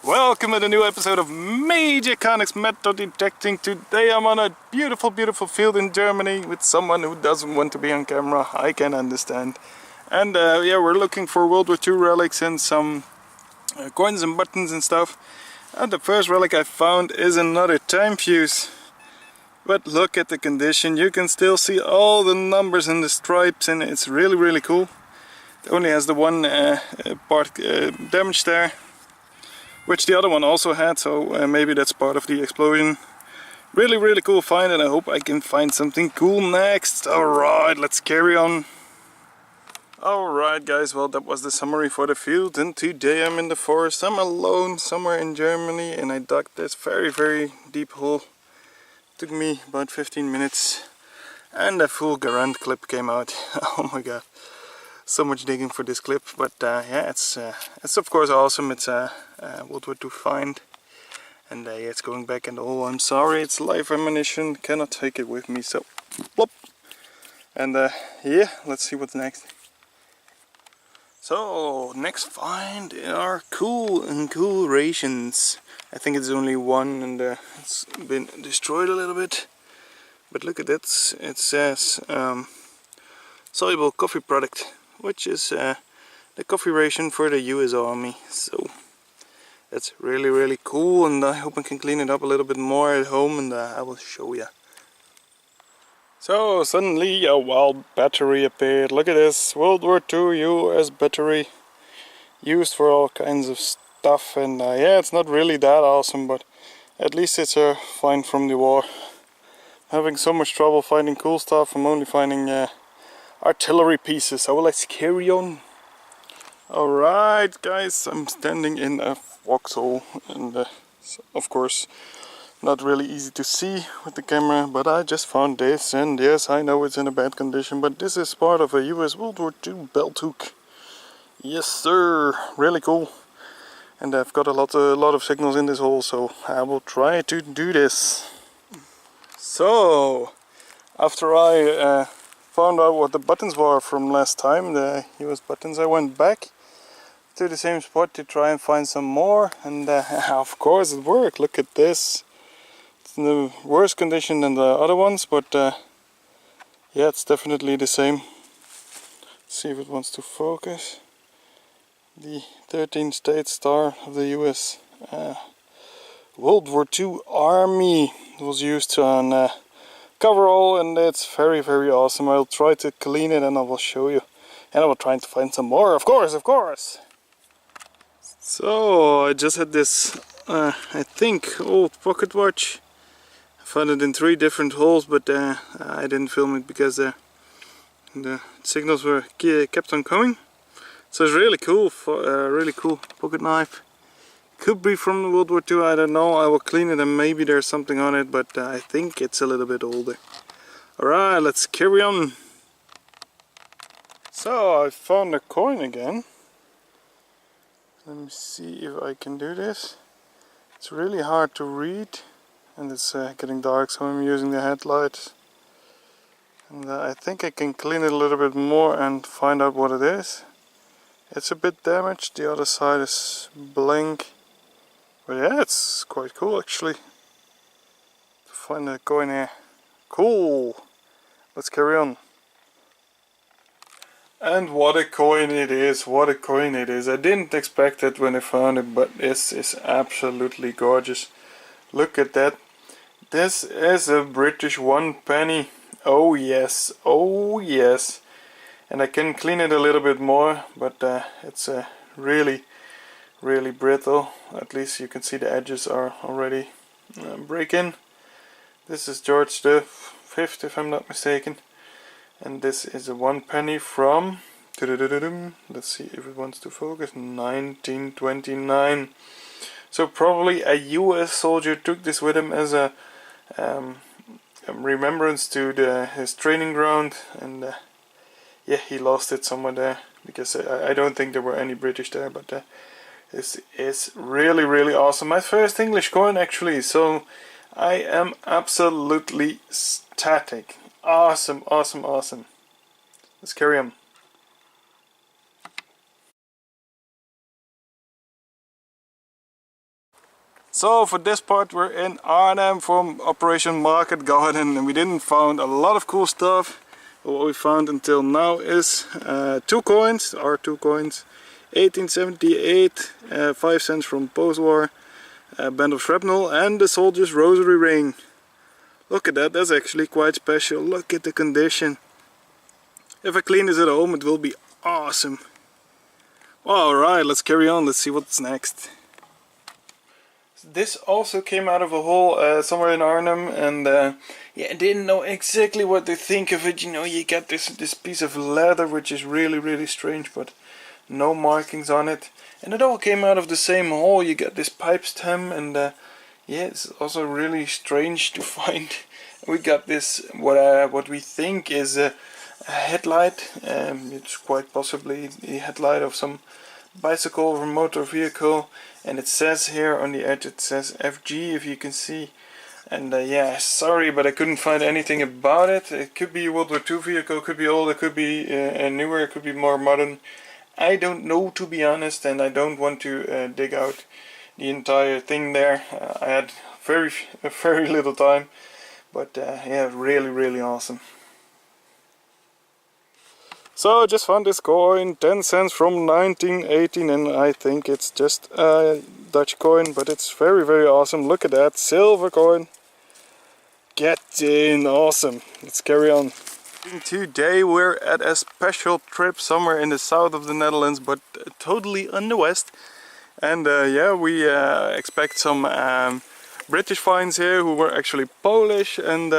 Welcome to the new episode of MjrCarnyx Metal Detecting. Today I'm on a beautiful field in Germany with someone who doesn't want to be on camera. I can understand. And yeah, we're looking for World War II relics and some coins and buttons and stuff. And the first relic I found is another time fuse. But look at the condition. You can still see all the numbers and the stripes, and it's really cool. It only has the one part damaged there, which the other one also had, so maybe that's part of the explosion. Really cool find, and I hope I can find something cool next. Alright, let's carry on. Alright guys, well, that was the summary for the field, and today I'm in the forest. I'm alone somewhere in Germany, and I dug this very deep hole. Took me about 15 minutes, and a full Garand clip came out. Oh my god, so much digging for this clip, but yeah, it's of course awesome. It's a World War II find, and yeah, it's going back in the hole. I'm sorry, it's live ammunition, cannot take it with me, so plop. And yeah, let's see what's next. So next find are cool rations. I think it's only one, and it's been destroyed a little bit, but look at that. It says soluble coffee product, which is the coffee ration for the US Army. So that's really cool, and I hope I can clean it up a little bit more at home, and I will show you. So suddenly a wild battery appeared. Look at this, World War II US battery, used for all kinds of stuff, and yeah, it's not really that awesome, but at least it's a find from the war. I'm having so much trouble finding cool stuff. I'm only finding artillery pieces, so let's carry on. Alright guys, I'm standing in a foxhole, and of course not really easy to see with the camera, but I just found this, and yes, I know it's in a bad condition, but this is part of a US World War II belt hook. Yes sir, really cool. And I've got a lot of signals in this hole, so I will try to do this. So after I found out what the buttons were from last time, the US buttons, I went back to the same spot to try and find some more, and of course it worked. Look at this. It's in the worse condition than the other ones, but yeah, it's definitely the same. Let's see if it wants to focus. The 13 State Star of the US World War II Army was used on coverall, and it's very awesome. I'll try to clean it and I will show you, and I will try to find some more, of course. So I just had this I think old pocket watch. I found it in 3 different holes, but I didn't film it because the signals were kept on coming. So it's really cool, really cool pocket knife. Could be from World War II, I don't know. I will clean it and maybe there's something on it, but I think it's a little bit older. Alright, let's carry on. So I found a coin again. Let me see if I can do this. It's really hard to read, and it's getting dark, so I'm using the headlight. And I think I can clean it a little bit more and find out what it is. It's a bit damaged, the other side is blank. But yeah, it's quite cool actually to find a coin here. Cool! Let's carry on. And what a coin it is, what a coin it is. I didn't expect it when I found it, but this is absolutely gorgeous. Look at that. This is a British 1 penny. Oh yes, oh yes. And I can clean it a little bit more, but it's really brittle. At least you can see the edges are already breaking. This is George the 5th, if I'm not mistaken, and this is a 1 penny from, let's see if it wants to focus, 1929. So probably a US soldier took this with him as a remembrance to his training ground, and yeah, he lost it somewhere there, because I don't think there were any British there, but this is really awesome. My first English coin actually, so I am absolutely ecstatic. Awesome. Let's carry on. So for this part we're in Arnhem from Operation Market Garden, and we didn't find a lot of cool stuff. What we found until now is two coins, 1878, 5 cents from post-war, a band of shrapnel, and the soldier's rosary ring. Look at that, that's actually quite special. Look at the condition. If I clean this at home it will be awesome. Alright, let's carry on, let's see what's next. This also came out of a hole somewhere in Arnhem, and yeah, I didn't know exactly what to think of it. You know, you get this piece of leather which is really strange, but no markings on it, and it all came out of the same hole. You got this pipe stem, and yeah, it's also really strange to find. We got this what we think is a headlight. It's quite possibly the headlight of some bicycle or motor vehicle, and it says here on the edge, it says FG, if you can see. And yeah, sorry, but I couldn't find anything about it. It could be a World War II vehicle, could be old, it could be newer, it could be more modern. I don't know, to be honest, and I don't want to dig out the entire thing there. I had very little time, but yeah, really awesome. So I just found this coin, 10 cents from 1918, and I think it's just a Dutch coin, but it's very awesome. Look at that, silver coin. Get in, awesome. Let's carry on. Today we're at a special trip somewhere in the south of the Netherlands, but totally on the west. And yeah, we expect some British finds here who were actually Polish, and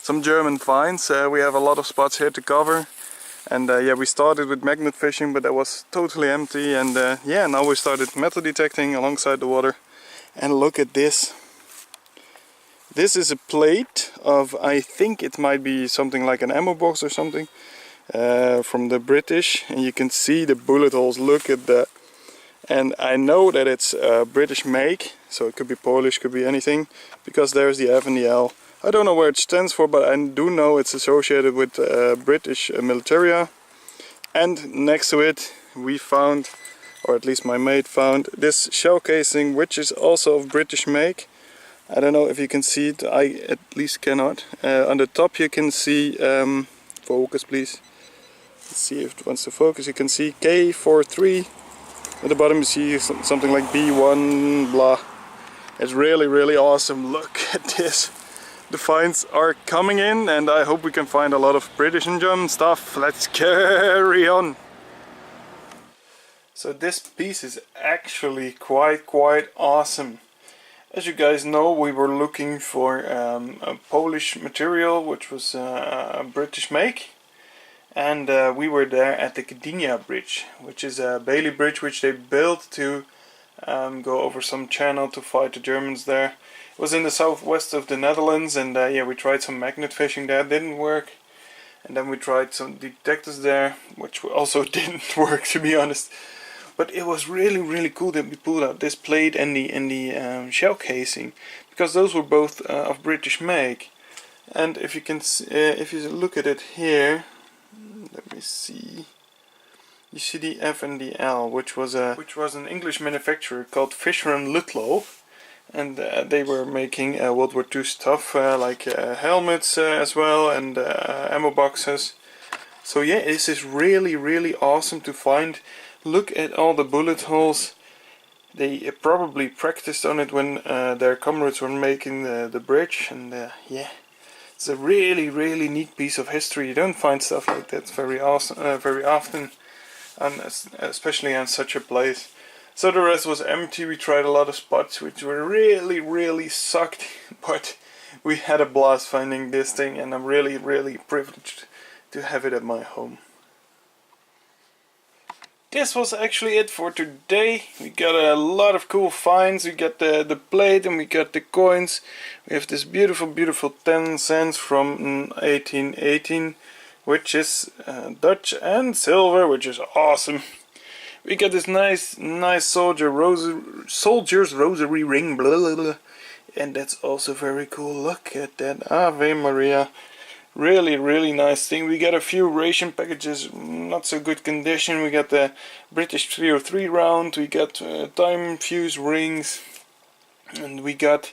some German finds. We have a lot of spots here to cover, and yeah, we started with magnet fishing, but that was totally empty, and yeah, now we started metal detecting alongside the water. And look at this. This is a plate of, I think it might be something like an ammo box or something, from the British, and you can see the bullet holes. Look at that. And I know that it's British make, so it could be Polish, could be anything, because there's the F and the L. I don't know where it stands for, but I do know it's associated with British militaria. And next to it we found, or at least my mate found, this shell casing, which is also of British make. I don't know if you can see it, I at least cannot. On the top you can see, focus please, let's see if it wants to focus, you can see K43. At the bottom you see something like B1 blah. It's really awesome. Look at this. The finds are coming in, and I hope we can find a lot of British and German stuff. Let's carry on. So this piece is actually quite awesome. As you guys know, we were looking for a Polish material which was a British make, and we were there at the Gdynia Bridge, which is a Bailey bridge which they built to go over some channel to fight the Germans there. It was in the southwest of the Netherlands, and yeah, we tried some magnet fishing there, didn't work. And then we tried some detectors there, which also didn't work, to be honest. But it was really cool that we pulled out this plate and the shell casing, because those were both of British make. And if you can, if you look at it here, let me see. You see the F and the L, which was an English manufacturer called Fisher and Ludlow. And they were making World War II stuff, like helmets as well, and ammo boxes. So yeah, this is really awesome to find. Look at all the bullet holes. They probably practiced on it when their comrades were making the bridge, and yeah, it's a really neat piece of history. You don't find stuff like that very often, and especially on such a place. So the rest was empty. We tried a lot of spots which were really sucked, but we had a blast finding this thing, and I'm really privileged to have it at my home. This was actually it for today. We got a lot of cool finds. We got the plate, and we got the coins. We have this beautiful 10 cents from 1818, which is Dutch and silver, which is awesome. We got this nice soldier's rosary ring, and that's also very cool. Look at that, Ave Maria. Really nice thing. We got a few ration packages, not so good condition. We got the British 303 round. We got time fuse rings. And we got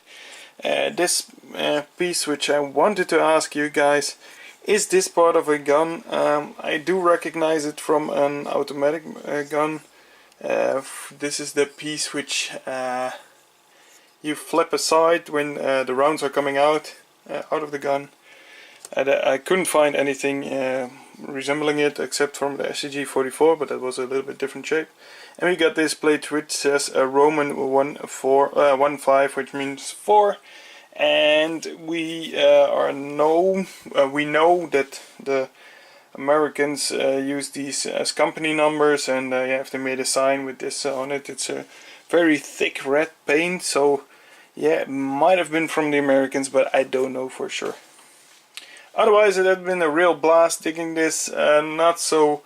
this piece, which I wanted to ask you guys. Is this part of a gun? I do recognize it from an automatic gun. This is the piece which you flip aside when the rounds are coming out of the gun. I couldn't find anything resembling it except from the SCG-44, but that was a little bit different shape. And we got this plate which says Roman 15, which means 4. And we we know that the Americans use these as company numbers, and yeah, if they made a sign with this on it, it's a very thick red paint, so yeah, it might have been from the Americans, but I don't know for sure. Otherwise, it had been a real blast digging this. Not so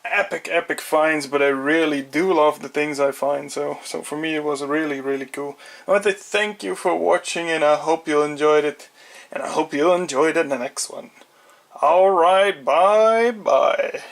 epic finds, but I really do love the things I find, so for me it was really cool. I want to thank you for watching, and I hope you enjoyed it, and I hope you'll enjoy the next one. Alright, bye bye.